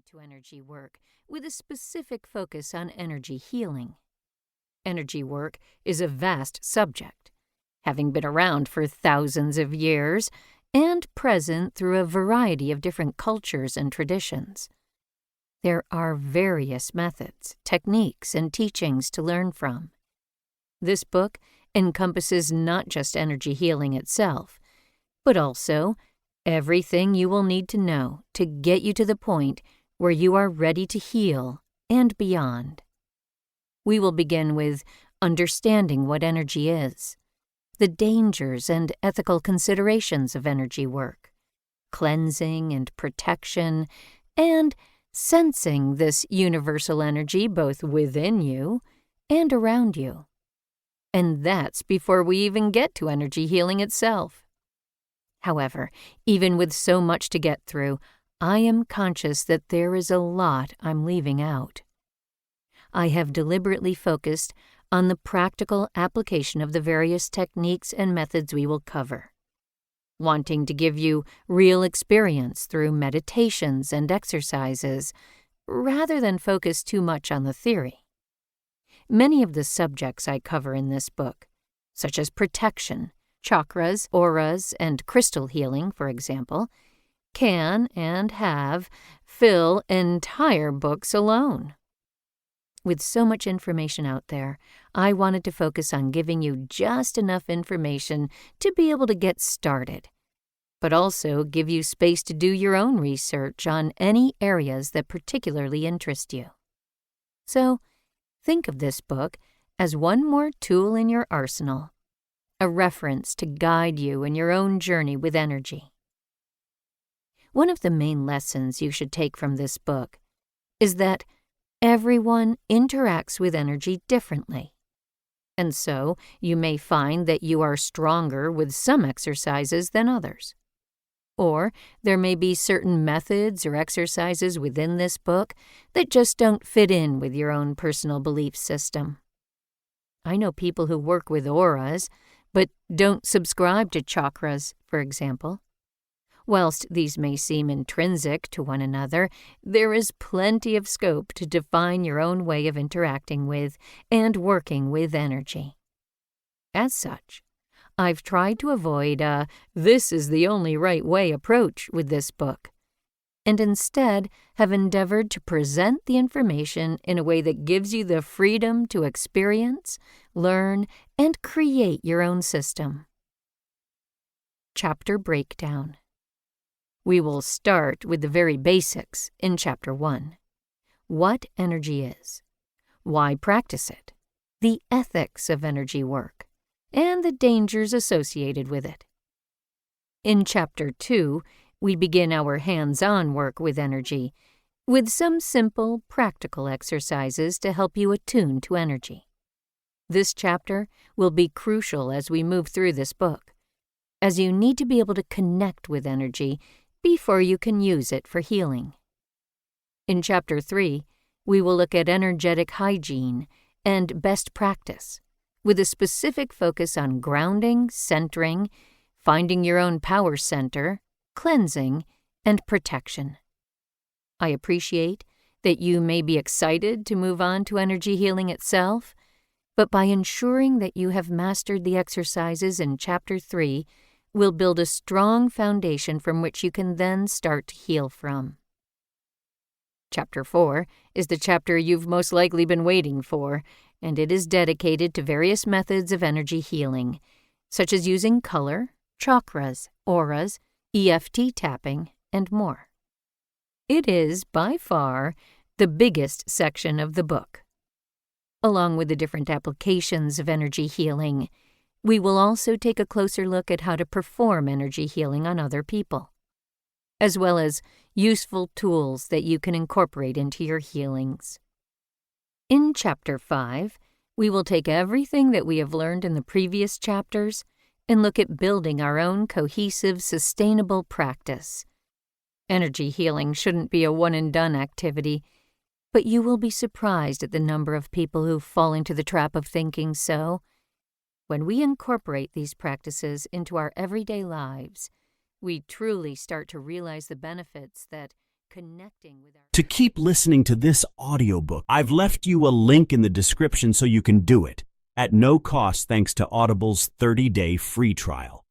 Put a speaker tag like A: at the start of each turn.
A: to energy work with a specific focus on energy healing. Energy work is a vast subject, having been around for thousands of years and present through a variety of different cultures and traditions. There are various methods, techniques, and teachings to learn from. This book encompasses not just energy healing itself, but also everything you will need to know to get you to the point where you are ready to heal and beyond. We will begin with understanding what energy is, the dangers and ethical considerations of energy work, cleansing and protection, and sensing this universal energy both within you and around you. And that's before we even get to energy healing itself. However, even with so much to get through, I am conscious that there is a lot I'm leaving out. I have deliberately focused on the practical application of the various techniques and methods we will cover, wanting to give you real experience through meditations and exercises, rather than focus too much on the theory. Many of the subjects I cover in this book, such as protection, chakras, auras, and crystal healing, for example, can and have fill entire books alone. With so much information out there, I wanted to focus on giving you just enough information to be able to get started, but also give you space to do your own research on any areas that particularly interest you. So, think of this book as one more tool in your arsenal, a reference to guide you in your own journey with energy. One of the main lessons you should take from this book is that everyone interacts with energy differently. And so you may find that you are stronger with some exercises than others. Or there may be certain methods or exercises within this book that just don't fit in with your own personal belief system. I know people who work with auras, but don't subscribe to chakras, for example. Whilst these may seem intrinsic to one another, there is plenty of scope to define your own way of interacting with and working with energy. As such, I've tried to avoid a "this is the only right way" approach with this book, and instead have endeavored to present the information in a way that gives you the freedom to experience, learn, and create your own system. Chapter Breakdown. We will start with the very basics in Chapter 1. What energy is, why practice it, the ethics of energy work, and the dangers associated with it. In Chapter 2, we begin our hands-on work with energy, with some simple, practical exercises to help you attune to energy. This chapter will be crucial as we move through this book, as you need to be able to connect with energy before you can use it for healing. In Chapter 3, we will look at energetic hygiene and best practice, with a specific focus on grounding, centering, finding your own power center, cleansing, and protection. I appreciate that you may be excited to move on to energy healing itself, but by ensuring that you have mastered the exercises in Chapter 3, will build a strong foundation from which you can then start to heal from. Chapter 4 is the chapter you've most likely been waiting for, and it is dedicated to various methods of energy healing, such as using color, chakras, auras, EFT tapping, and more. It is, by far, the biggest section of the book. Along with the different applications of energy healing, we will also take a closer look at how to perform energy healing on other people, as well as useful tools that you can incorporate into your healings. In Chapter 5, we will take everything that we have learned in the previous chapters and look at building our own cohesive, sustainable practice. Energy healing shouldn't be a one-and-done activity, but you will be surprised at the number of people who fall into the trap of thinking so. When we incorporate these practices into our everyday lives, we truly start to realize the benefits that connecting with our...
B: To keep listening to this audiobook, I've left you a link in the description so you can do it, at no cost thanks to Audible's 30-day free trial.